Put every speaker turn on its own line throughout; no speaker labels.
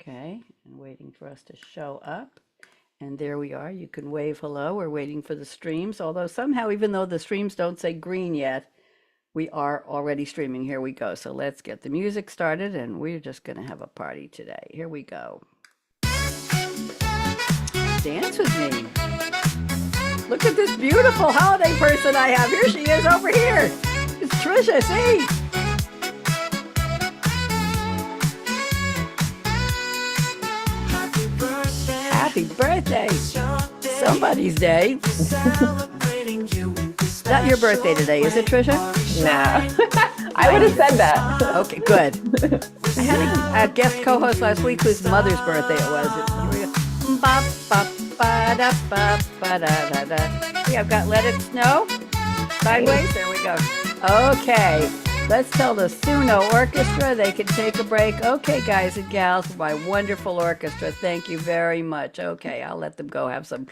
Okay, and waiting for us to show up. And there we are. You can wave hello. We're waiting for the streams, although somehow, even though the streams don't say green yet, we are already streaming. Here we go. So let's get the music started, and we're just going to have a party today. Here we go. Dance with me. Look at this beautiful holiday person I have. Here she is over here. It's Trisha. See? Happy birthday. Somebody's day. Not your birthday today, is it, Trisha?
No. I would have said that.
Okay, good. I had a guest co-host last week whose mother's birthday it was. See, I've got Let It Snow. Sideways, there we go. Okay, let's tell the Suno Orchestra they can take a break. Okay, guys and gals, my wonderful orchestra, thank you very much. Okay, I'll let them go have some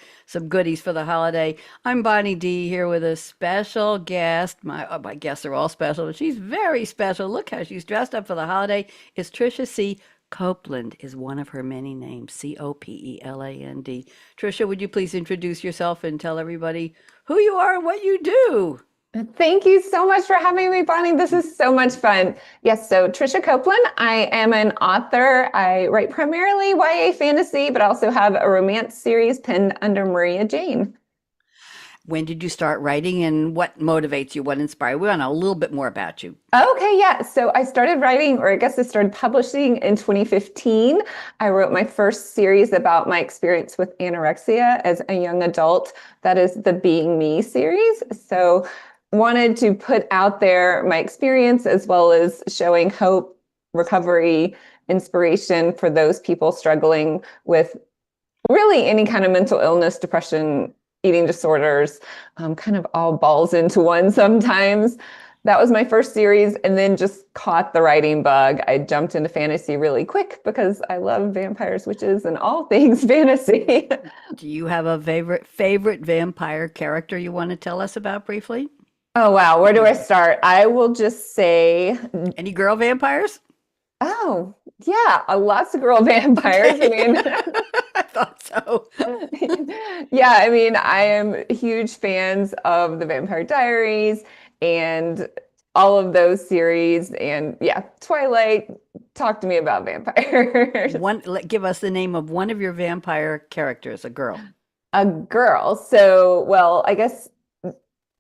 goodies for the holiday. I'm Bonnie D here with a special guest. My guests are all special, but she's very special. Look how she's dressed up for the holiday. It's Trisha C. Copeland is one of her many names, Copeland. Trisha, would you please introduce yourself and tell everybody who you are and what you do?
Thank you so much for having me, Bonnie. This is so much fun. Yes, so Trisha Copeland, I am an author. I write primarily YA fantasy, but also have a romance series penned under Maria Jane.
When did you start writing and what motivates you? What inspired you? We want to know a little bit more about you.
Okay, yeah. So I started writing, or I guess I started publishing in 2015. I wrote my first series about my experience with anorexia as a young adult. That is the Being Me series. So wanted to put out there my experience as well as showing hope, recovery, inspiration for those people struggling with really any kind of mental illness, depression, eating disorders, kind of all balls into one sometimes. That was my first series, and then just caught the writing bug. I jumped into fantasy really quick because I love vampires, witches, and all things fantasy.
Do you have a favorite vampire character you want to tell us about briefly?
Oh, wow. Where do I start? I will just say...
Any girl vampires?
Oh, yeah. Lots of girl vampires.
Okay.
I mean...
I thought so.
Yeah, I mean, I am huge fans of the Vampire Diaries and all of those series. And yeah, Twilight, talk to me about vampires.
Give us the name of one of your vampire characters, a girl.
A girl. So, well, I guess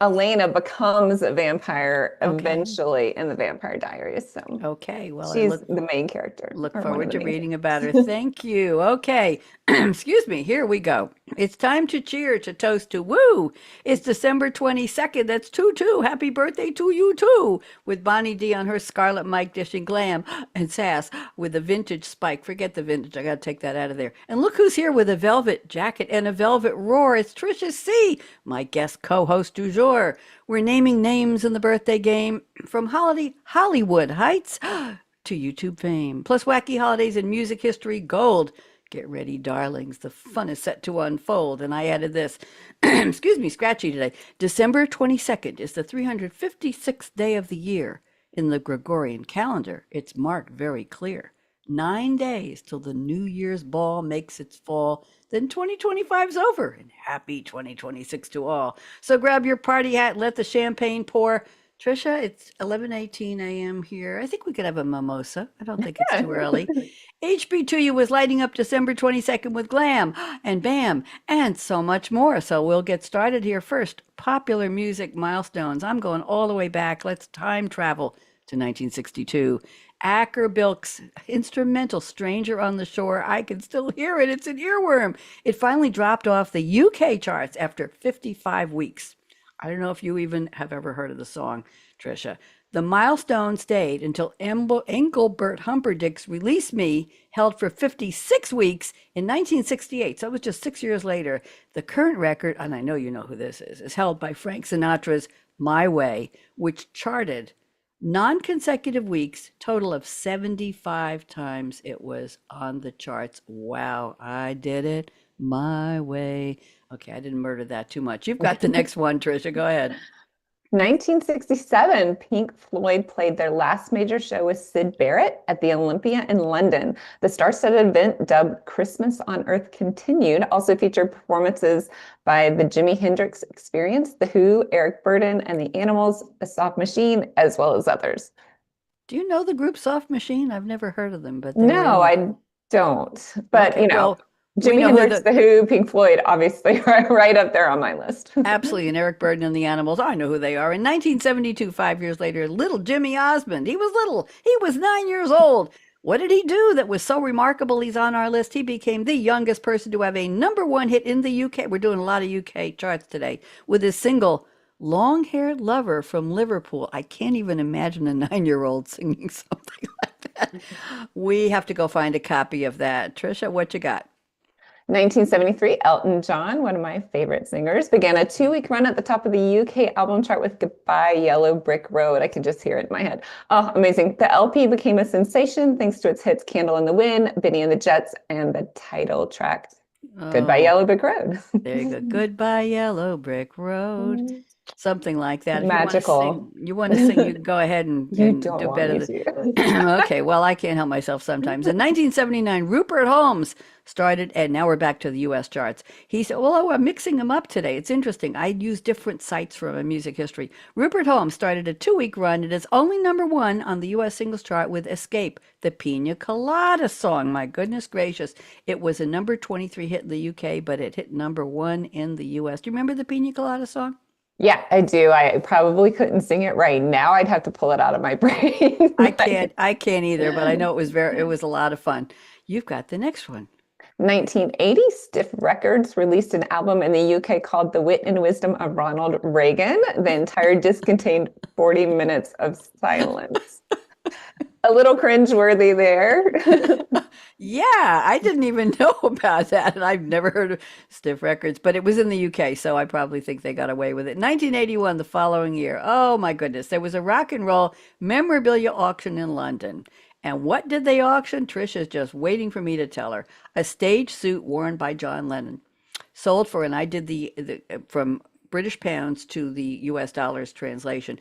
Elena becomes a vampire eventually in the Vampire Diaries. So
okay, well,
she's the main character.
Look forward to reading about her. Thank you. Okay, excuse me. Here we go. It's time to cheer, to toast, to woo. It's December 22nd. That's 2-2. Happy birthday to you too. With Bonnie D on her scarlet mic dishing glam and sass with a vintage spike. Forget the vintage. I got to take that out of there. And look who's here with a velvet jacket and a velvet roar. It's Trisha C., my guest co-host du jour. We're naming names in the birthday game from Hollywood Heights to YouTube fame, plus wacky holidays and music history gold. Get ready, darlings. The fun is set to unfold. And I added this, excuse me, scratchy today. December 22nd is the 356th day of the year. In the Gregorian calendar, it's marked very clear. 9 days till the New Year's ball makes its fall. Then 2025's over, and happy 2026 to all. So grab your party hat, let the champagne pour. Trisha, it's 11:18 a.m. here. I think we could have a mimosa. I don't think it's too early. HB2U was lighting up December 22nd with glam and bam and so much more. So we'll get started here first. Popular music milestones. I'm going all the way back. Let's time travel to 1962. Acker Bilk's instrumental Stranger on the Shore. I can still hear it. It's an earworm. It finally dropped off the UK charts after 55 weeks. I don't know if you even have ever heard of the song, Trisha. The milestone stayed until Engelbert Humperdinck's Release Me, held for 56 weeks in 1968. So it was just 6 years later. The current record, and I know you know who this is held by Frank Sinatra's My Way, which charted non-consecutive weeks, total of 75 times it was on the charts. Wow, I did it my way. Okay, I didn't murder that too much. You've got the next one, Trisha. Go ahead.
1967, Pink Floyd played their last major show with Syd Barrett at the Olympia in London. The star-studded event, dubbed Christmas on Earth Continued, also featured performances by the Jimi Hendrix Experience, The Who, Eric Burdon, and the Animals, A Soft Machine, as well as others.
Do you know the group Soft Machine? I've never heard of them, but they were
No,
in.
I don't. But,
Okay, well, we
Jimi
know who
Hendrix,
the
The Who, Pink Floyd, obviously, right up there on my list.
absolutely, and Eric Burdon and the Animals. I know who they are. In 1972, 5 years later, little Jimmy Osmond. He was little. He was 9 years old. What did he do that was so remarkable? He's on our list. He became the youngest person to have a number one hit in the UK. We're doing a lot of UK charts today with his single "Long Haired Lover" from Liverpool. I can't even imagine a 9-year-old singing something like that. We have to go find a copy of that. Trisha, what you got?
1973, Elton John, one of my favorite singers, began a 2-week run at the top of the UK album chart with Goodbye Yellow Brick Road. I can just hear it in my head. Oh, amazing. The LP became a sensation thanks to its hits Candle in the Wind, Benny and the Jets, and the title track, Goodbye
Oh,
Yellow Brick Road.
there you go. Goodbye, Yellow Brick Road. Something like that. If
Magical.
you want to sing, you can go ahead and,
You
and
don't
do
want
better
me
than.
to.
Okay, well, I can't help myself sometimes. In 1979, Rupert Holmes started, and now we're back to the US charts. He said, well, oh, I'm mixing them up today. It's interesting. I use different sites from a music history. Rupert Holmes started a 2-week run. It is only number one on the US singles chart with Escape, the Pina Colada song. My goodness gracious. It was a number 23 hit in the UK, but it hit number one in the US. Do you remember the Pina Colada song?
Yeah, I do. I probably couldn't sing it right now. I'd have to pull it out of my brain.
I can't either, but I know it was a lot of fun. You've got the next one.
1980, Stiff Records released an album in the UK called The Wit and Wisdom of Ronald Reagan. The entire disc contained 40 minutes of silence. A little cringeworthy there.
Yeah, I didn't even know about that, and I've never heard of Stiff Records, but it was in the UK, so I probably think they got away with it. 1981, the following year. Oh my goodness, there was a rock and roll memorabilia auction in London. And what did they auction? Trisha's just waiting for me to tell her. A stage suit worn by John Lennon. Sold for, and I did the from British pounds to the US dollars translation.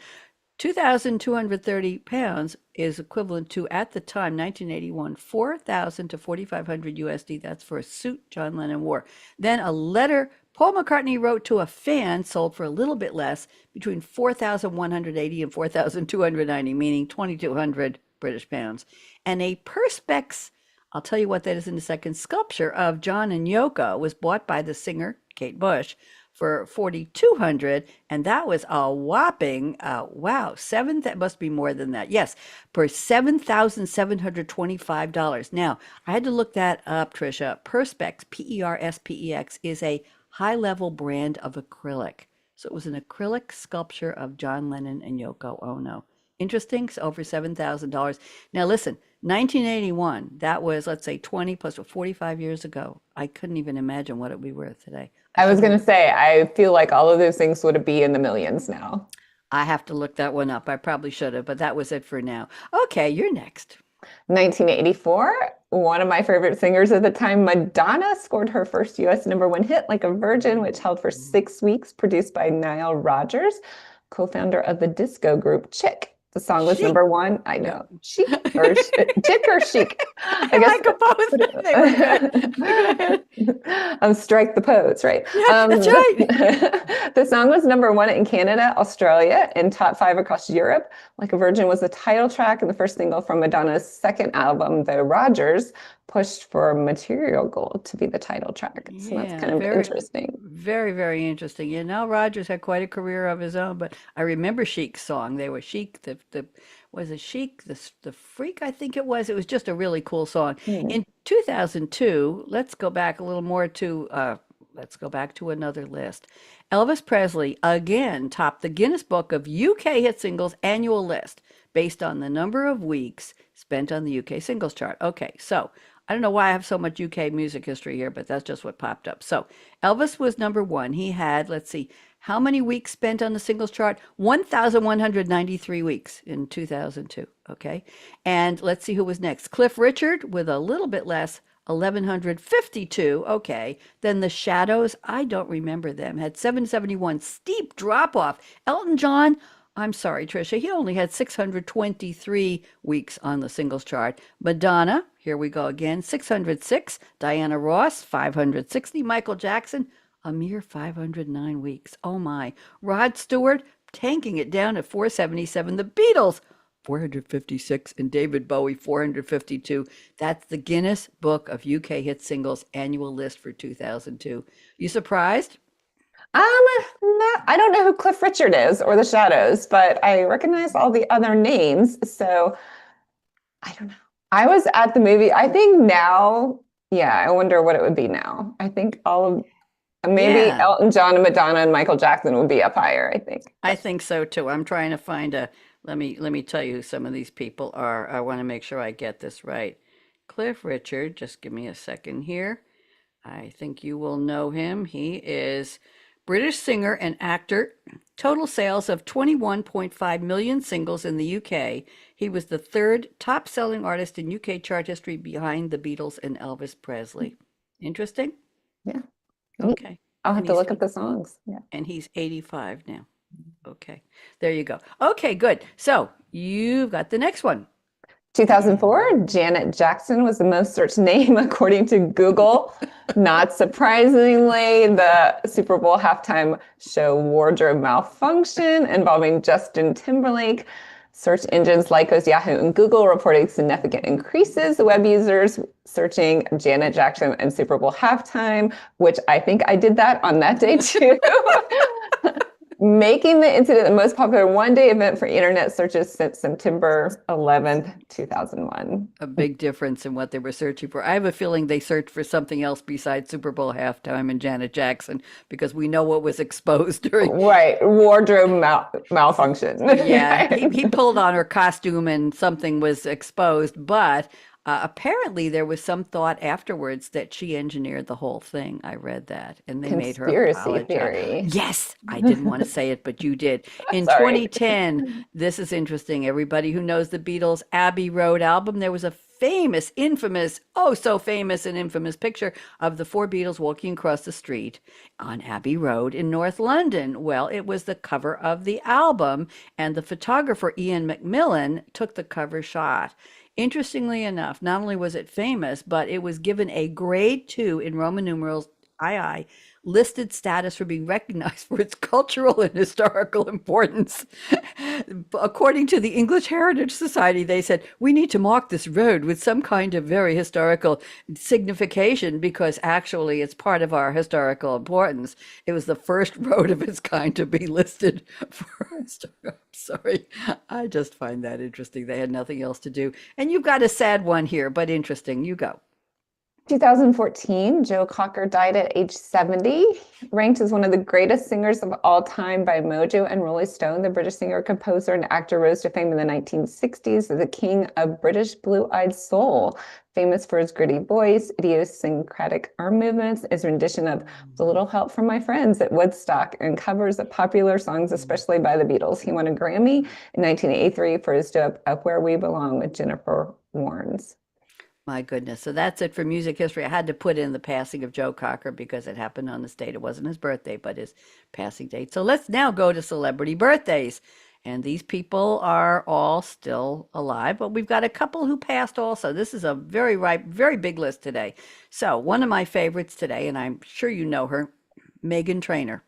2,230 pounds is equivalent to, at the time, 1981, 4,000 to 4,500 USD. That's for a suit John Lennon wore. Then a letter Paul McCartney wrote to a fan sold for a little bit less, between 4,180 and 4,290, meaning 2,200 British pounds. And a Perspex, I'll tell you what that is in a second, sculpture of John and Yoko was bought by the singer, Kate Bush, for 4,200, and that was a whopping wow, that must be more than that. Yes, for $7,725. Now I had to look that up, Trisha. Perspex, Perspex, is a high-level brand of acrylic. So it was an acrylic sculpture of John Lennon and Yoko Ono. Interesting. So over $7,000. Now listen, 1981. That was, let's say, 20 plus 45 years ago. I couldn't even imagine what it would be worth today.
I was going to say, I feel like all of those things would be in the millions now.
I have to look that one up. I probably should have, but that was it for now. Okay, you're next.
1984, one of my favorite singers at the time, Madonna, scored her first US #1 hit, Like a Virgin, which held for 6 weeks, produced by Nile Rodgers, co-founder of the disco group Chic. The song was
Chic.
#1. I know. Chic or Chic or Chic. I
like a both. They were good.
Strike the pose, right?
Yeah, that's right.
The song was #1 in Canada, Australia, and top 5 across Europe. Like a Virgin was the title track and the first single from Madonna's second album, though Rodgers pushed for Material Gold to be the title track. So that's kind of interesting.
Very, very interesting. Yeah, now Rogers had quite a career of his own, but I remember Chic's song. They were Chic, was it Chic, the Freak, I think it was. It was just a really cool song. In 2002, let's go back a little more to, let's go back to another list. Elvis Presley again topped the Guinness Book of UK Hit Singles annual list based on the number of weeks spent on the UK singles chart. Okay, so I don't know why I have so much UK music history here, but that's just what popped up. So Elvis was #1. He had, let's see, how many weeks spent on the singles chart? 1,193 weeks in 2002. Okay. And let's see who was next. Cliff Richard with a little bit less, 1152. Okay. Then the Shadows, I don't remember them, had 771. Steep drop off. Elton John, I'm sorry, Trisha, he only had 623 weeks on the singles chart. Madonna, here we go again, 606. Diana Ross, 560. Michael Jackson, a mere 509 weeks. Oh my. Rod Stewart, tanking it down at 477. The Beatles, 456, and David Bowie, 452. That's the Guinness Book of UK Hit Singles annual list for 2002. You surprised?
Um, I don't know who Cliff Richard is or the Shadows, but I recognize all the other names. So I don't know. I was at the movie. I think now, yeah, I wonder what it would be now. I think all of maybe
Yeah,
Elton John and Madonna and Michael Jackson would be up higher, I think.
I think so too. I'm trying to find a, let me tell you who some of these people are. I want to make sure I get this right. Cliff Richard, just give me a second here. I think you will know him. He is British singer and actor. Total sales of 21.5 million singles in the UK. He was the third top-selling artist in UK chart history behind the Beatles and Elvis Presley. Interesting?
Yeah. Neat.
Okay.
I'll have
And
to
he's
look up the songs. Yeah.
and he's 85 now. Okay. There you go. Okay, good. So, you've got the next one.
2004, Janet Jackson was the most searched name according to Google. Not surprisingly, the Super Bowl halftime show wardrobe malfunction involving Justin Timberlake. Search engines like Yahoo and Google reporting significant increases. Web users searching Janet Jackson and Super Bowl halftime, which I think I did that on that day too. Making the incident the most popular one-day event for internet searches since September 11th, 2001.
A big difference in what they were searching for. I have a feeling they searched for something else besides Super Bowl halftime and Janet Jackson because we know what was exposed during.
Right, wardrobe malfunction.
Yeah, he pulled on her costume and something was exposed, but apparently there was some thought afterwards that she engineered the whole thing. I read that, and they made her
Conspiracy
apologize.
theory.
Yes, I didn't want to say it, but you did. In
Sorry.
2010, this is interesting. Everybody who knows the Beatles' Abbey Road album, there was a famous, infamous, oh so famous and infamous picture of the four Beatles walking across the street on Abbey Road in North London. Well, it was the cover of the album, and the photographer Ian McMillan took the cover shot. Interestingly enough, not only was it famous, but it was given a grade 2 in Roman numerals II listed status for being recognized for its cultural and historical importance. According to the English Heritage Society, they said, we need to mark this road with some kind of very historical signification because actually it's part of our historical importance. It was the first road of its kind to be listed for historical. Sorry, I just find that interesting. They had nothing else to do. And you've got a sad one here, but interesting. You go.
2014, Joe Cocker died at age 70, ranked as one of the greatest singers of all time by Mojo and Rolling Stone. The British singer, composer, and actor rose to fame in the 1960s as the king of British blue-eyed soul, famous for his gritty voice, idiosyncratic arm movements, his rendition of "With a Little Help from My Friends" at Woodstock, and covers of popular songs, especially by the Beatles. He won a Grammy in 1983 for his dub "Up Where We Belong" with Jennifer Warnes.
My goodness. So that's it for music history. I had to put in the passing of Joe Cocker because it happened on this date. It wasn't his birthday, but his passing date. So let's now go to celebrity birthdays. And these people are all still alive, but we've got a couple who passed also. This is a very ripe, very big list today. So one of my favorites today, and I'm sure you know her, Meghan Trainor,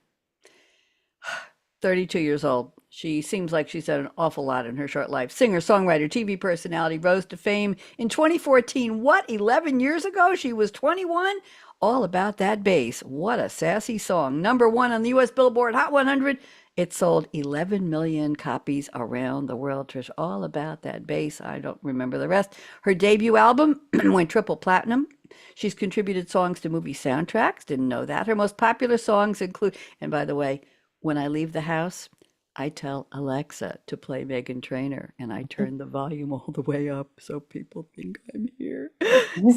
32 years old. She seems like she's done an awful lot in her short life. Singer, songwriter, TV personality, rose to fame in 2014. What, 11 years ago? She was 21? All About That Bass. What a sassy song. Number one on the US Billboard Hot 100. It sold 11 million copies around the world. Trish, All About That Bass. I don't remember the rest. Her debut album went triple platinum. She's contributed songs to movie soundtracks. Didn't know that. Her most popular songs include, and by the way, When I Leave the House, I tell Alexa to play Megan Trainor, and I turn the volume all the way up so people think I'm here.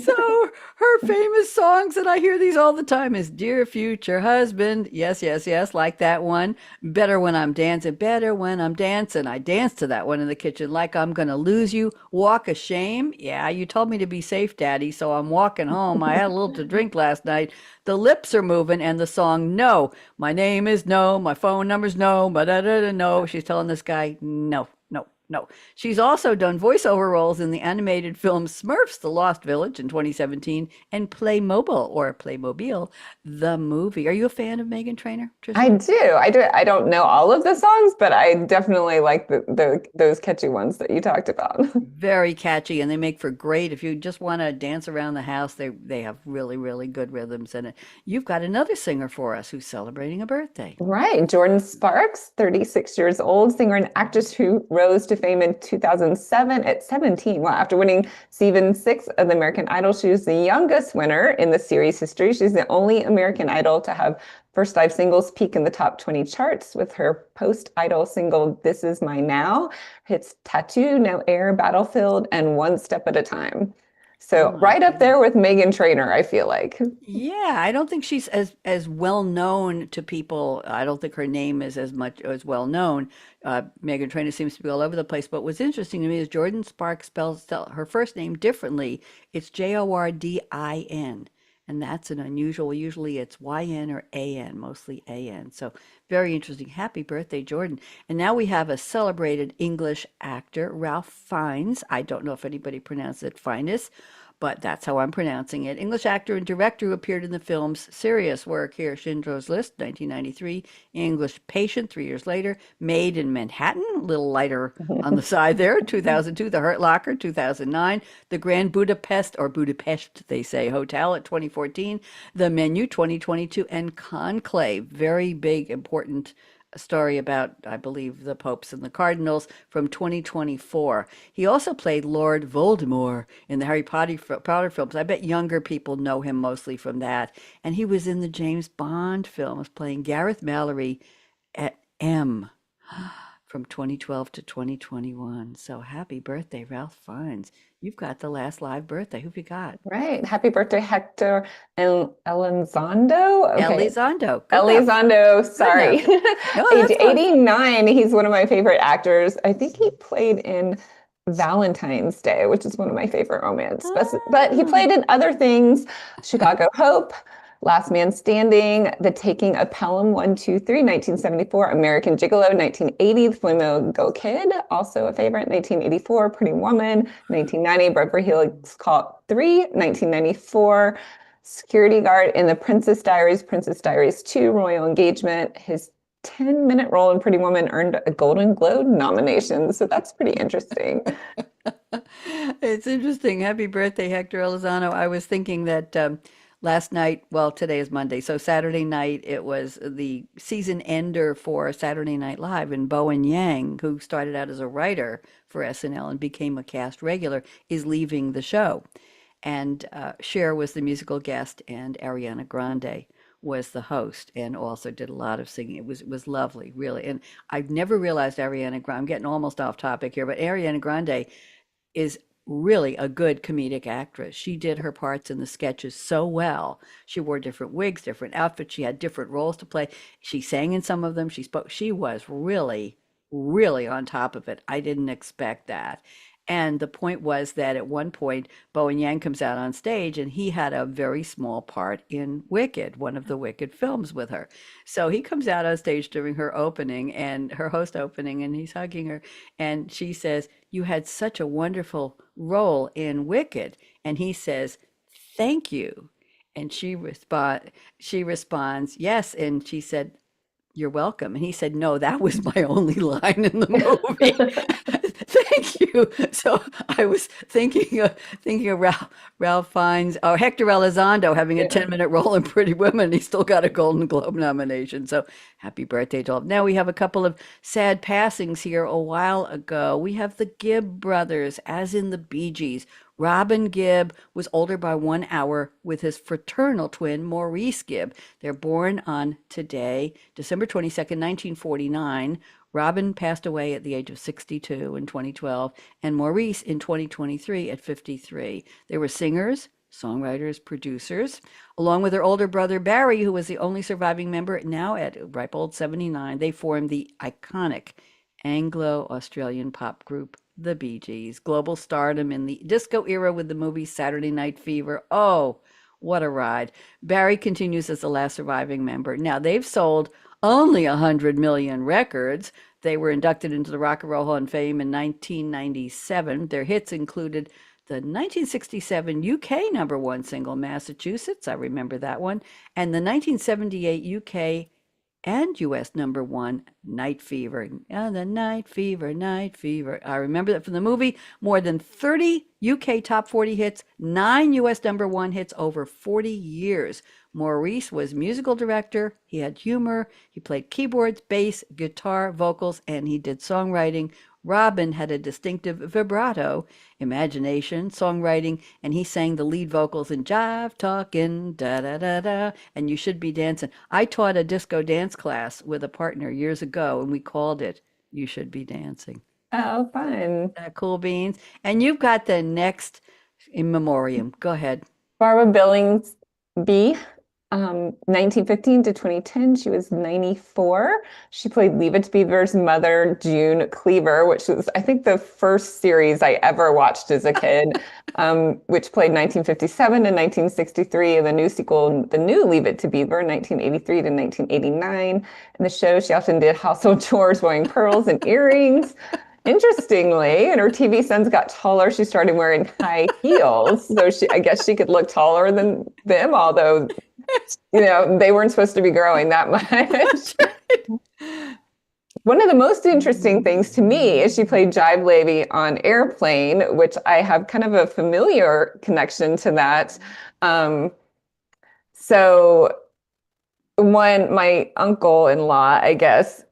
So her famous songs, and I hear these all the time, is Dear Future Husband. Yes, yes, yes, like that one. Better When I'm Dancing, Better When I'm Dancing. I dance to that one in the kitchen like I'm gonna lose you. Walk of Shame. Yeah, you told me to be safe, Daddy, so I'm walking home. I had a little to drink last night. The lips are moving, and the song No. My name is No. My phone number's No. But da da da no. She's telling this guy no, no, no. She's also done voiceover roles in the animated film Smurfs: The Lost Village in 2017 and Playmobil or Playmobil, the movie. Are you a fan of Megan Trainor,
I
Trisha?
do. I do. I don't know all of the songs, but I definitely like those catchy ones that you talked about.
Very catchy, and they make for great if you just want to dance around the house. They have really, really good rhythms in it. You've got another singer for us who's celebrating a birthday.
Right. Jordan Sparks, 36 years old, singer and actress who rose to fame in 2007 at 17. Well, after winning season 6 of the American Idol, she was the youngest winner in the series history. She's the only American Idol to have first 5 singles peak in the top 20 charts with her post-Idol single, This Is My Now. Hits Tattoo, No Air, Battlefield, and One Step at a Time.
Oh
So
my
right up
goodness.
there with Megan Trainor, I feel like.
Yeah, I don't think she's as well known to people. I don't think her name is as much as well known. Megan Trainor seems to be all over the place. But what's interesting to me is Jordan Sparks spells her first name differently. It's Jordin, and that's an unusual. Usually it's YN or AN, mostly AN. So very interesting. Happy birthday, Jordan! And now we have a celebrated English actor, Ralph Fiennes. I don't know if anybody pronounced it Fiennes, but that's how I'm pronouncing it. English actor and director who appeared in the films Serious Work here, Schindler's List, 1993, English Patient, 3 years later, Made in Manhattan, a little lighter on the side there, 2002, The Hurt Locker, 2009, The Grand Budapest, or Budapest, they say, Hotel at 2014, The Menu, 2022, and Conclave, very big, important story about, I believe, the popes and the cardinals from 2024. He also played Lord Voldemort in the Potter films. I bet younger people know him mostly from that. And he was in the James Bond films playing Gareth Mallory at M from 2012 to 2021. So happy birthday, Ralph Fiennes. You've got the last live birthday. Who've you got?
Right. Happy birthday, Hector and Elizondo. Okay.
Elizondo. Good enough.
Elizondo,
Good
sorry.
enough. No,
Age
that's fine.
89. He's one of my favorite actors. I think he played in Valentine's Day, which is one of my favorite romance. But he
Ah.
played in other things, Chicago Hope, Last Man Standing, The Taking of Pelham 123, 1974, American Gigolo, 1980, The Flamingo Kid, also a favorite, 1984, Pretty Woman, 1990, Beverly Hills Cop 3, 1994, security guard in The Princess Diaries 2, Royal Engagement. His 10-minute role in Pretty Woman earned a Golden Globe nomination, so that's pretty interesting.
It's interesting. Happy birthday, Hector Elizondo. I was thinking that last night, well, today is Monday, so Saturday night, it was the season ender for Saturday Night Live, and Bowen Yang, who started out as a writer for SNL and became a cast regular, is leaving the show. And Cher was the musical guest, and Ariana Grande was the host, and also did a lot of singing. It was lovely, really. And I've never realized Ariana Grande. I'm getting almost off topic here, but Ariana Grande is really a good comedic actress. She did her parts in the sketches so well. She wore different wigs, different outfits. She had different roles to play. She sang in some of them. She spoke. She was really, really on top of it. I didn't expect that. And the point was that at one point, Bowen Yang comes out on stage and he had a very small part in Wicked, one of the Wicked films with her. So he comes out on stage during her opening and her host opening, and he's hugging her. And she says, "You had such a wonderful role in Wicked." And he says, "Thank you." And she responds, "Yes." And she said, "You're welcome." And he said, "No, that was my only line in the movie." Thank you. So I was thinking of Ralph Fiennes or Hector Elizondo having a
Yeah.
10-minute role in Pretty Women. He still got a Golden Globe nomination. So happy birthday to all. Now we have a couple of sad passings here a while ago. We have the Gibb brothers, as in the Bee Gees. Robin Gibb was older by 1 hour with his fraternal twin, Maurice Gibb. They're born on today, December 22nd, 1949. Robin passed away at the age of 62 in 2012, and Maurice in 2023 at 53. They were singers, songwriters, producers, along with their older brother Barry, who was the only surviving member, now at ripe old 79. They formed the iconic Anglo-Australian pop group, the Bee Gees. Global stardom in the disco era with the movie Saturday Night Fever. Oh, what a ride. Barry continues as the last surviving member. Now, they've sold only 100 million records. They were inducted into the Rock and Roll Hall of Fame in 1997. Their hits included the 1967 UK number one single, Massachusetts. I remember that one. And the 1978 UK and US number one, Night Fever. Oh, the Night Fever, Night Fever. I remember that from the movie. More than 30 UK top 40 hits, 9 US number one hits over 40 years. Maurice was musical director. He had humor. He played keyboards, bass, guitar, vocals, and he did songwriting. Robin had a distinctive vibrato, imagination, songwriting, and he sang the lead vocals in Jive Talkin', da da da da, and You Should Be Dancing. I taught a disco dance class with a partner years ago, and we called it You Should Be Dancing.
Oh, fun.
Cool beans. And you've got the next in memoriam. Go ahead.
Barbara Billings B. 1915 to 2010, she was 94. She played Leave It to Beaver's mother, June Cleaver, which was, I think, the first series I ever watched as a kid, which played 1957 and 1963, and the new sequel, the new Leave It to Beaver, 1983 to 1989. In the show, she often did household chores wearing pearls and earrings. Interestingly, and her TV sons got taller, she started wearing high heels. So I guess she could look taller than them, although, they weren't supposed to be growing that much. One of the most interesting things to me is she played Jive Levy on Airplane, which I have kind of a familiar connection to that. So my uncle-in-law, I guess,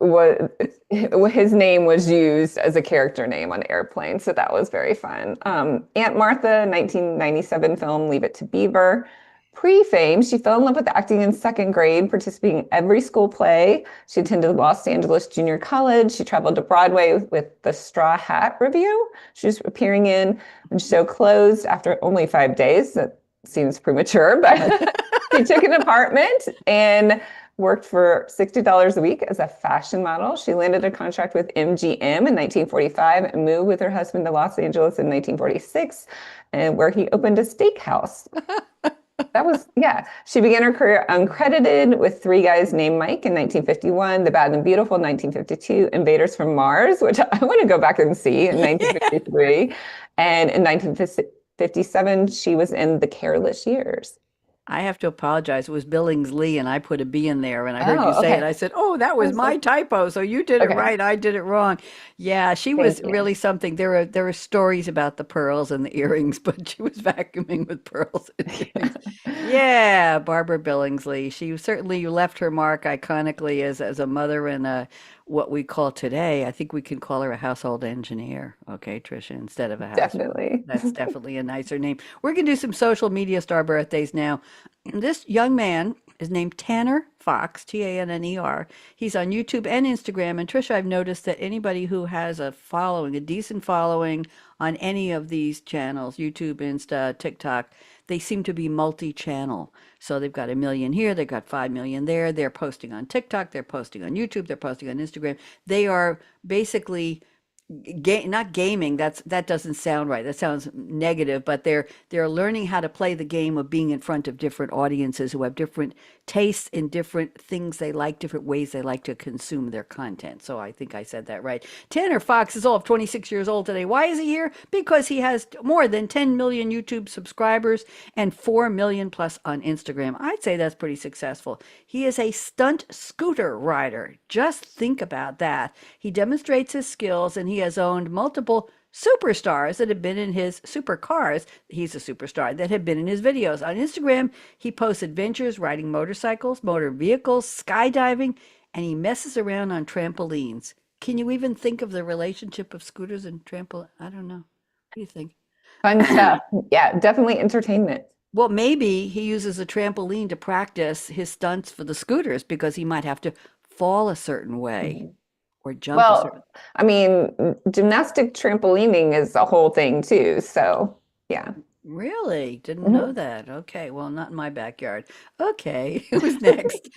his name was used as a character name on Airplane, so that was very fun. Aunt Martha, 1997 film Leave It to Beaver. Pre-fame, she fell in love with acting in second grade, participating in every school play. She attended Los Angeles Junior College. She traveled to Broadway with the Straw Hat Review. She was appearing in when the show closed after only 5 days. That seems premature, but she took an apartment and worked for $60 a week as a fashion model. She landed a contract with MGM in 1945 and moved with her husband to Los Angeles in 1946, and where he opened a steakhouse. She began her career uncredited with Three Guys Named Mike in 1951, The Bad and Beautiful in 1952, Invaders from Mars, which I want to go back and see, in 1953. And in 1957, she was in The Careless Years.
I have to apologize. It was Billingsley, and I put a B in there, and I heard you say it. I said, "Oh, that was my typo." So you did it right. I did it wrong. Yeah, she was really something. There are stories about the pearls and the earrings, but she was vacuuming with pearls and earrings. Yeah, Barbara Billingsley. She certainly left her mark iconically as a mother and what we call today. I think we can call her a household engineer. Okay, Trisha, instead of a house.
Definitely.
That's definitely a nicer name. We're going to do some social media star birthdays now. This young man is named Tanner Fox, Tanner. He's on YouTube and Instagram. And Trisha, I've noticed that anybody who has a decent following on any of these channels, YouTube, Insta, TikTok, they seem to be multi-channel. So they've got 1 million here, they've got 5 million there. They're posting on TikTok, they're posting on YouTube, they're posting on Instagram. They are basically not gaming. That doesn't sound right. That sounds negative. But they're learning how to play the game of being in front of different audiences who have different tastes in different things they like, different ways they like to consume their content. So I think I said that right. Tanner Fox is 26 years old today. Why is he here? Because he has more than 10 million YouTube subscribers and 4 million plus on Instagram. I'd say that's pretty successful. He is a stunt scooter rider. Just think about that. He demonstrates his skills, and he has owned multiple superstars that have been in his supercars. He's a superstar that have been in his videos. On Instagram, he posts adventures riding motorcycles, motor vehicles, skydiving, and he messes around on trampolines. Can you even think of the relationship of scooters and trampoline? I don't know. What do you think?
Fun stuff. Yeah, definitely entertainment.
Well, maybe he uses a trampoline to practice his stunts for the scooters because he might have to fall a certain way. or jump a certain?
Well, I mean, gymnastic trampolining is a whole thing too. So, yeah.
Really? Didn't know
Mhm.
that. Okay, well, not in my backyard. Okay, who's next?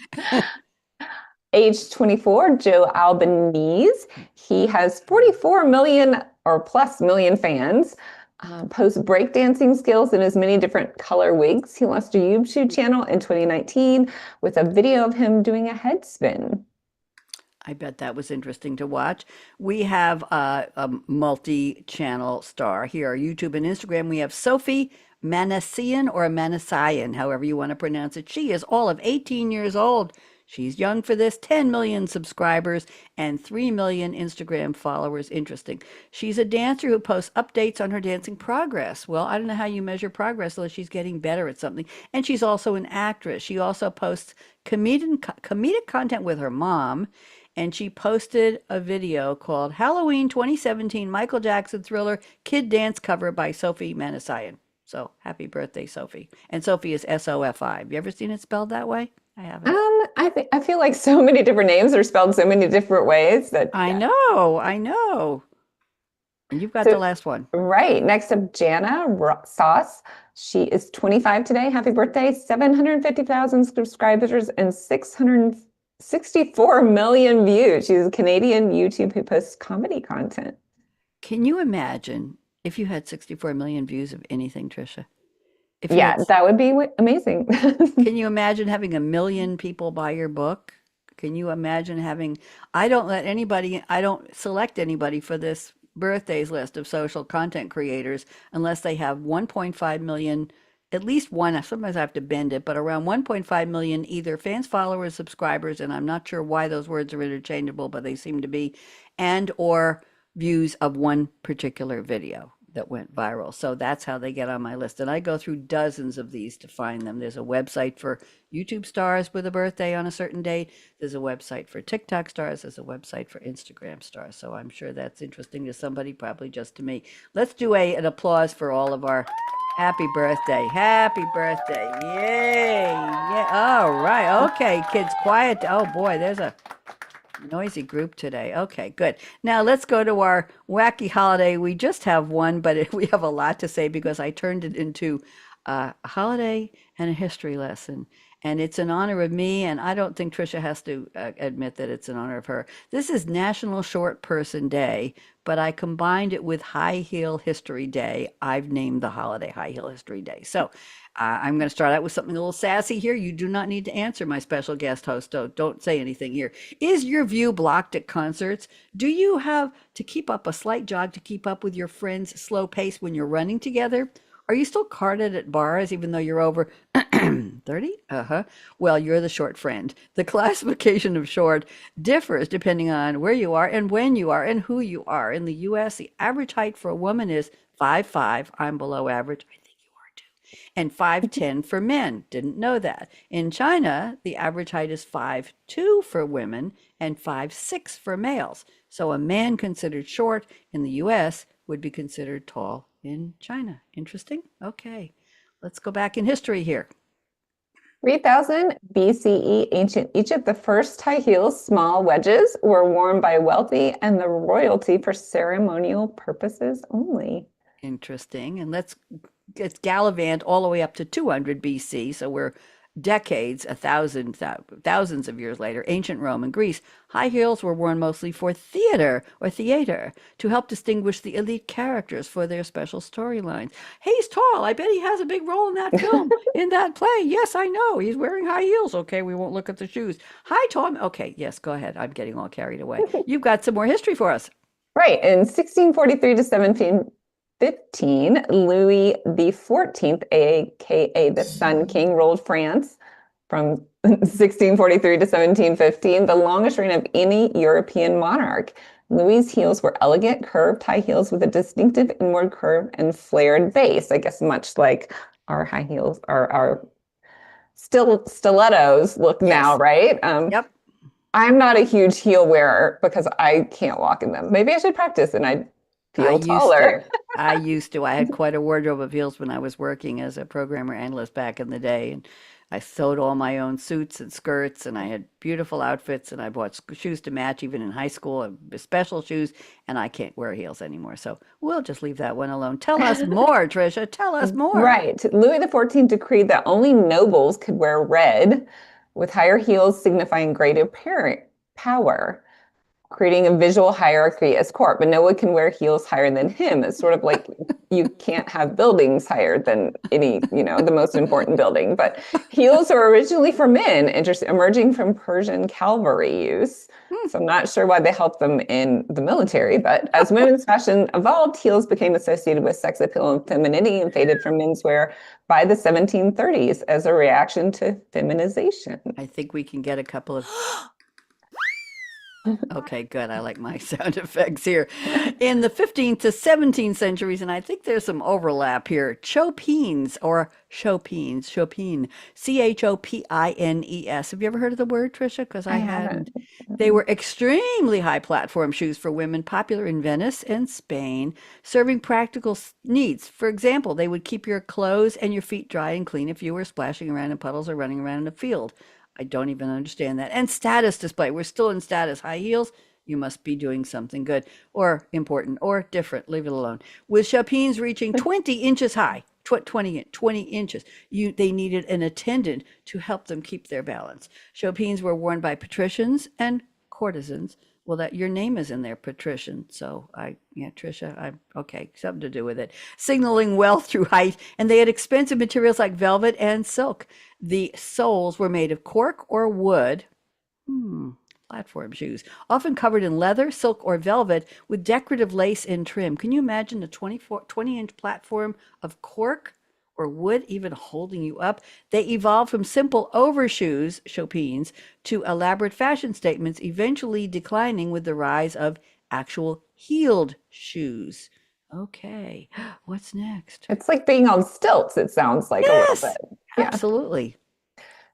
Age 24, Joe Albanese. He has 44 million or plus million fans. Posts breakdancing skills in his many different color wigs. He launched a YouTube channel in 2019 with a video of him doing a head spin.
I bet that was interesting to watch. We have a multi-channel star here, YouTube and Instagram. We have Sophie Manassian or Manassian, however you want to pronounce it. She is all of 18 years old. She's young for this, 10 million subscribers and 3 million Instagram followers. Interesting. She's a dancer who posts updates on her dancing progress. Well, I don't know how you measure progress unless she's getting better at something. And she's also an actress. She also posts comedic content with her mom, and she posted a video called Halloween 2017 Michael Jackson Thriller Kid Dance Cover by Sophie Manassian. So happy birthday, Sophie. And Sophie is Sofi. Have you ever seen it spelled that way? I haven't.
I feel like so many different names are spelled so many different ways that
I
yeah.
know, I know. And you've got the
So
last one.
right. Next up, Sauce. She is 25 today. Happy birthday. 750,000 subscribers and 664 million views. She's a Canadian YouTube who posts comedy content.
Can you imagine if you had 64 million views of anything, Trisha? If you had,
Yeah, that would be amazing.
can you imagine having a million people buy your book? Can you imagine having, I don't select anybody for this birthdays list of social content creators unless they have 1.5 million, at least one, sometimes I have to bend it, but around 1.5 million either fans, followers, subscribers, and I'm not sure why those words are interchangeable, but they seem to be, and or views of one particular video that went viral. So that's how they get on my list. And I go through dozens of these to find them. There's a website for YouTube stars with a birthday on a certain date. There's a website for TikTok stars. There's a website for Instagram stars. So I'm sure that's interesting to somebody, probably just to me. Let's do an applause for all of our happy birthday. Happy birthday. Yay. Yeah. All right. Okay, kids, quiet. Oh boy, there's a noisy group today. Okay, good. Now let's go to our wacky holiday. We just have one, but we have a lot to say because I turned it into a holiday and a history lesson. And it's in honor of me, and I don't think Trisha has to admit that it's in honor of her. This is National Short Person Day, but I combined it with High Heel History Day. I've named the holiday High Heel History Day. So I'm going to start out with something a little sassy here. You do not need to answer, my special guest host. Don't say anything here. Is your view blocked at concerts? Do you have to keep up a slight jog to keep up with your friends' slow pace when you're running together? Are you still carded at bars even though you're over 30? Uh-huh. Well, you're the short friend. The classification of short differs depending on where you are and when you are and who you are. In the US, the average height for a woman is 5'5". I'm below average. I think you are too. And 5'10" for men. Didn't know that. In China, the average height is 5'2" for women and 5'6" for males. So a man considered short in the US would be considered tall in China. Interesting. Okay. Let's go back in history here.
3000 BCE, ancient Egypt, the first high heels, small wedges, were worn by wealthy and the royalty for ceremonial purposes only.
Interesting. And let's gallivant all the way up to 200 BC. So we're decades, thousands of years later. Ancient Rome and Greece. High heels were worn mostly for theater to help distinguish the elite characters for their special storylines. Hey, he's tall. I bet he has a big role in that film, in that play. Yes, I know. He's wearing high heels. Okay, we won't look at the shoes. Hi, Tom. Okay, yes, go ahead. I'm getting all carried away. You've got some more history for us.
Right. In 1643 to 1715, Louis the 14th, aka the Sun King, ruled France from 1643 to 1715, the longest reign of any European monarch. Louis's heels were elegant, curved high heels with a distinctive inward curve and flared base. I guess much like our high heels, our stilettos look now,
Yes.
right?
Yep.
I'm not a huge heel wearer because I can't walk in them. Maybe I should practice and I
I
feel
used to.
taller.
I used to. I had quite a wardrobe of heels when I was working as a programmer analyst back in the day, and I sewed all my own suits and skirts, and I had beautiful outfits, and I bought shoes to match even in high school, special shoes, and I can't wear heels anymore. So we'll just leave that one alone. Tell us more, Trisha. Tell us more.
Right. Louis XIV decreed that only nobles could wear red, with higher heels signifying greater power, creating a visual hierarchy as court, but no one can wear heels higher than him. It's sort of like you can't have buildings higher than the most important building. But heels are originally for men, emerging from Persian cavalry use.
Hmm.
So I'm not sure why they helped them in the military, but as women's fashion evolved, heels became associated with sex appeal and femininity and faded from menswear by the 1730s as a reaction to feminization.
I think we can get a couple of. Okay, good. I like my sound effects here. In the 15th to 17th centuries, and I think there's some overlap here, chopines or chopine, Chopines. Have you ever heard of the word, Trisha? Because
I
I
haven't.
hadn't. They were extremely high platform shoes for women, popular in Venice and Spain, serving practical needs. For example, they would keep your clothes and your feet dry and clean if you were splashing around in puddles or running around in a field. I don't even understand that. And status display. We're still in status. High heels, you must be doing something good or important or different. Leave it alone. With chopines reaching 20 inches high, 20 inches, they needed an attendant to help them keep their balance. Chopines were worn by patricians and courtesans. Well, that your name is in there, patrician. So Trisha, okay, something to do with it. Signaling wealth through height, and they had expensive materials like velvet and silk. The soles were made of cork or wood. Platform shoes, often covered in leather, silk, or velvet with decorative lace and trim. Can you imagine a 20-inch platform of cork or wood even holding you up? They evolved from simple overshoes, chopines, to elaborate fashion statements, eventually declining with the rise of actual heeled shoes. Okay, what's next?
It's like being on stilts, it sounds like a little
Yes,
bit. Yeah.
absolutely.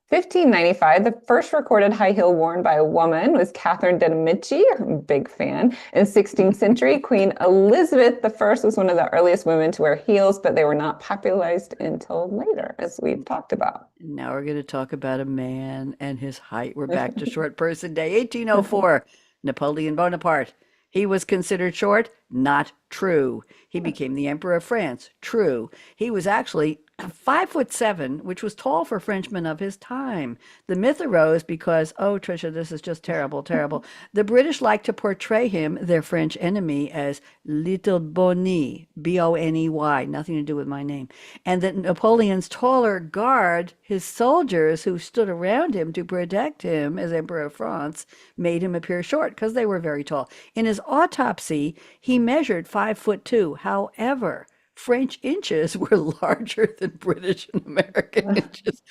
1595, the first recorded high heel worn by a woman was Catherine de' Medici. I'm a big fan. In 16th century, Queen Elizabeth I was one of the earliest women to wear heels, but they were not popularized until later, as we've talked about.
Now we're going to talk about a man and his height. We're back to short person day. 1804, Napoleon Bonaparte. He was considered short. Not true. He became the Emperor of France. True. He was actually 5'7", which was tall for Frenchmen of his time. The myth arose because, oh, Trisha, this is just terrible, terrible. The British liked to portray him, their French enemy, as Little Bonny, Boney, nothing to do with my name. And that Napoleon's taller guard, his soldiers who stood around him to protect him as Emperor of France, made him appear short because they were very tall. In his autopsy, he measured 5'2". However, French inches were larger than British and American inches.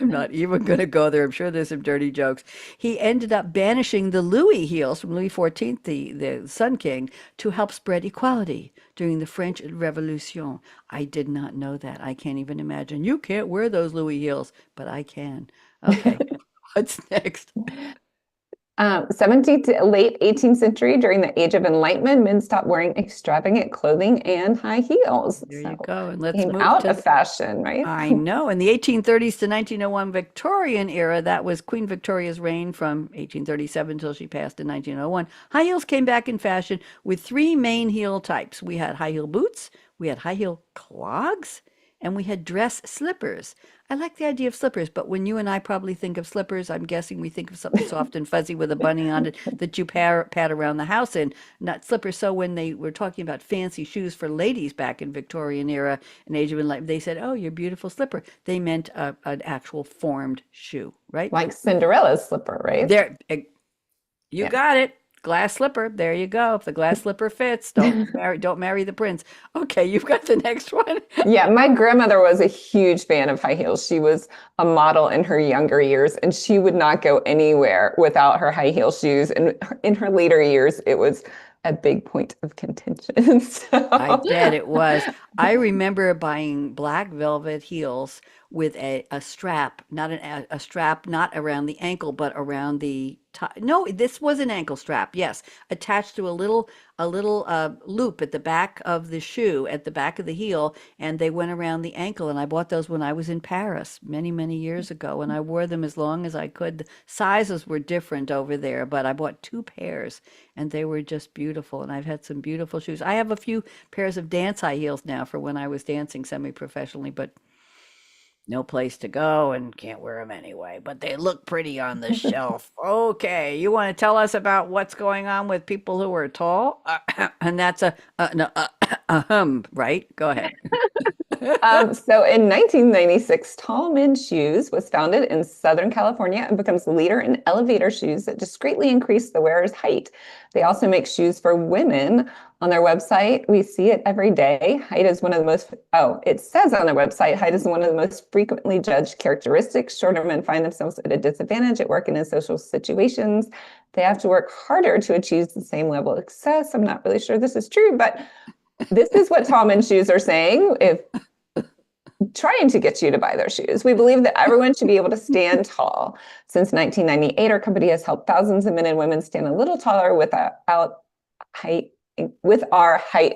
I'm not even going to go there. I'm sure there's some dirty jokes. He ended up banishing the Louis heels from Louis XIV, the Sun King, to help spread equality during the French Revolution. I did not know that. I can't even imagine. You can't wear those Louis heels, but I can. Okay, what's next?
17th to late 18th century, during the Age of Enlightenment, men stopped wearing extravagant clothing and high heels.
There
So
you go. And let's
came
move
out
to
of fashion, right?
I know. In the 1830s to 1901 Victorian era, that was Queen Victoria's reign from 1837 until she passed in 1901. High heels came back in fashion with three main heel types. We had high heel boots, we had high heel clogs, and we had dress slippers. I like the idea of slippers, but when you and I probably think of slippers, I'm guessing we think of something soft and fuzzy with a bunny on it that you pat around the house in, not slippers. So when they were talking about fancy shoes for ladies back in Victorian era and Age of Enlightenment, they said, "Oh, your beautiful slipper." They meant an actual formed shoe, right?
Like Cinderella's slipper, right?
There, you
Yeah.
got it. Glass slipper. There you go. If the glass slipper fits, don't marry the prince. Okay, you've got the next one.
Yeah, my grandmother was a huge fan of high heels. She was a model in her younger years, and she would not go anywhere without her high heel shoes. And in her later years, it was a big point of contention.
I bet it was. I remember buying black velvet heels with a strap, not a strap, not around the ankle, but around the no, this was an ankle strap. Yes, attached to a little loop at the back of the shoe, at the back of the heel, and they went around the ankle. And I bought those when I was in Paris many, many years ago, and I wore them as long as I could. The sizes were different over there, but I bought two pairs, and they were just beautiful. And I've had some beautiful shoes. I have a few pairs of dance high heels now for when I was dancing semi-professionally, but no place to go and can't wear them anyway, but they look pretty on the shelf. Okay, you want to tell us about what's going on with people who are tall? And that's no, right? Go ahead.
So in 1996, Tall Men's Shoes was founded in Southern California and becomes the leader in elevator shoes that discreetly increase the wearer's height. They also make shoes for women. On their website, we see it every day. Height is one of the most, it says on their website, height is one of the most frequently judged characteristics. Shorter men find themselves at a disadvantage at work and in social situations. They have to work harder to achieve the same level of success. I'm not really sure this is true, but this is what Tall Men's Shoes are saying. If trying to get you to buy their shoes. We believe that everyone should be able to stand tall. Since 1998, our company has helped thousands of men and women stand a little taller with our height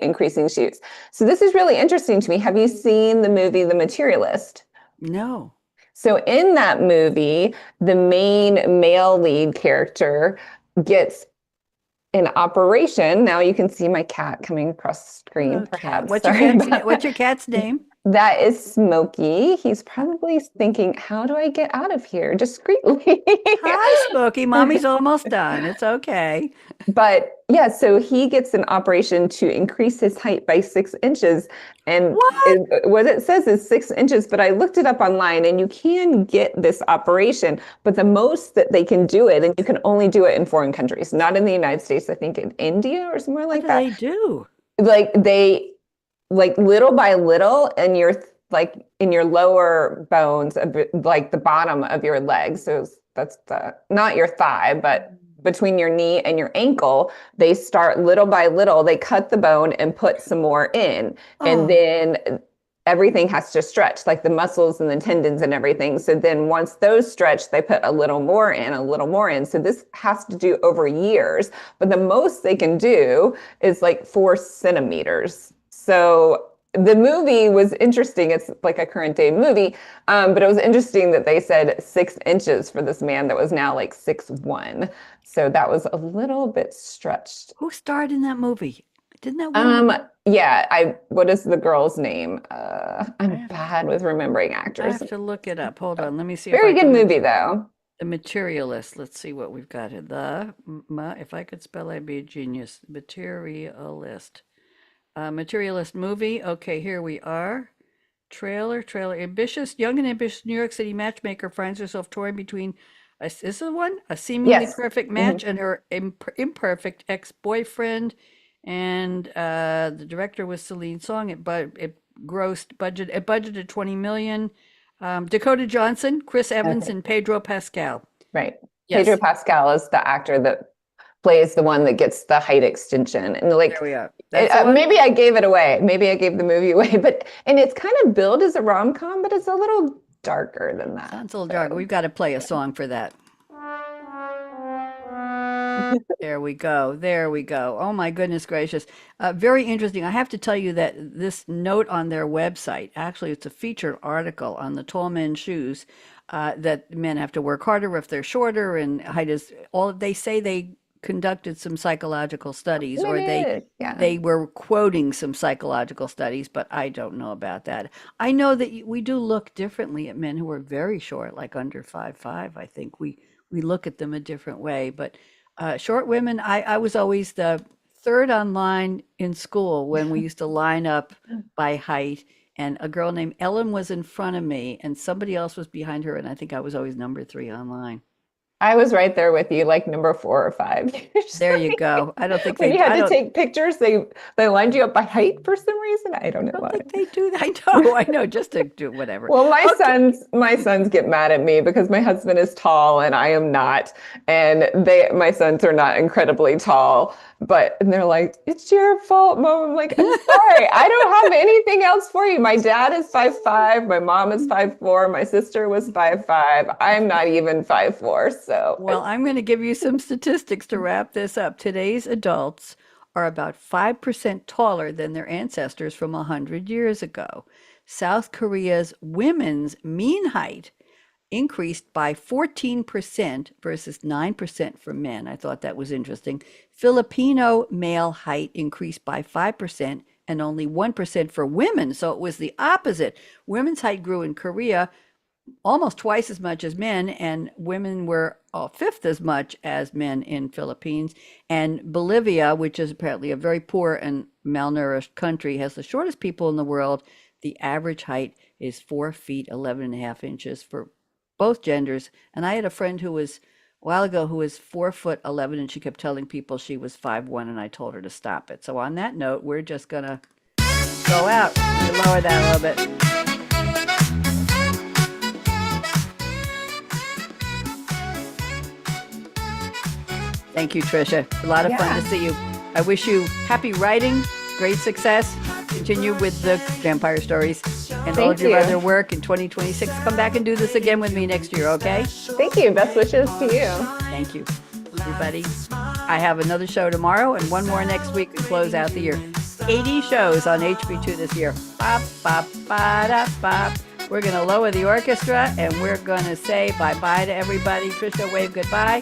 increasing shoes. So this is really interesting to me. Have you seen the movie The Materialist?
No.
So in that movie, the main male lead character gets an operation. Now you can see my cat coming across the screen,
Okay.
perhaps.
What's your cat's name?
That is Smokey. He's probably thinking, how do I get out of here discreetly?
Hi, Smokey. Mommy's almost done. It's okay.
But yeah, so he gets an operation to increase his height by 6 inches. And
What?
what it says is 6 inches, but I looked it up online and you can get this operation, but the most that they can do it, and you can only do it in foreign countries, not in the United States, I think in India or somewhere like that.
What do they do?
Like little by little, and you're like in your lower bones, like the bottom of your leg. So that's not your thigh, but between your knee and your ankle, they start little by little. They cut the bone and put some more in, and then everything has to stretch, like the muscles and the tendons and everything. So then once those stretch, they put a little more in, a little more in. So this has to do over years, but the most they can do is like 4 centimeters. So the movie was interesting. It's like a current day movie, but it was interesting that they said 6 inches for this man that was now like 6'1". So that was a little bit stretched.
Who starred in that movie? Didn't that one?
Yeah, what is the girl's name? I'm bad with remembering
I
actors.
have to look it up. Hold on. Let me see.
Very
if I
good
can
movie though.
The Materialist. Let's see what we've got here. If I could spell, I'd be a genius. Materialist. Materialist movie. Okay, here we are. Trailer. Young and ambitious New York City matchmaker finds herself torn between this is the one, a seemingly
Yes.
perfect match and her imperfect ex-boyfriend. And the director was Celine Song. It budgeted 20 million. Dakota Johnson, Chris Evans,
Okay.
and Pedro Pascal.
Right.
Yes.
Pedro Pascal is the actor that plays the one that gets the height extension. And like,
There we are. That's the one?
maybe I gave it away. Maybe I gave the movie away, and it's kind of billed as a rom-com, but it's a little darker than that.
Sounds a little dark. We've got to play a song for that. There we go. There we go. Oh my goodness gracious. Very interesting. I have to tell you that this note on their website, actually, it's a featured article on the tall men's shoes, that men have to work harder if they're shorter, and height is all. They say they conducted some psychological studies, or they were quoting some psychological studies, but I don't know about that. I know that we do look differently at men who are very short, like under 5'5". I think we look at them a different way, but short women, I was always the third on line in school when we used to line up by height, and a girl named Ellen was in front of me and somebody else was behind her, and I think I was always number 3 on line.
I was right there with you, like number 4 or 5.
There you go. I don't think
when
they
you had to take pictures, they lined you up by height for some reason. I don't know
I
why.
don't think they do that. I know, just to do whatever.
Well, my sons get mad at me because my husband is tall and I am not, and my sons are not incredibly tall. And they're like, "It's your fault, Mom." I'm like, "I'm sorry. I don't have anything else for you. My dad is 5'5", my mom is 5'4", my sister was 5'5". I'm not even 5'4". So
Well, I'm going to give you some statistics to wrap this up. Today's adults are about 5% taller than their ancestors from 100 years ago. South Korea's women's mean height increased by 14% versus 9% for men. I thought that was interesting. Filipino male height increased by 5% and only 1% for women. So it was the opposite. Women's height grew in Korea almost twice as much as men, and women were a fifth as much as men in Philippines. And Bolivia, which is apparently a very poor and malnourished country, has the shortest people in the world. The average height is 4 feet 11 and a half inches for both genders. And I had a friend who was a while ago who was 4 foot 11, and she kept telling people she was 5'1", and I told her to stop it. So on that note, we're just gonna go out and lower that a little bit. Thank you, Trisha. A lot of fun to see you. I wish you happy writing, great success. Continue with the vampire stories and all of your other work in 2026. Come back and do this again with me next year, okay?
Thank you. Best wishes to you.
Thank you, everybody. I have another show tomorrow and one more next week to close out the year. 80 shows on HB2 this year. Bop, bop, ba-da, bop. We're going to lower the orchestra and we're going to say bye-bye to everybody. Trisha, wave goodbye.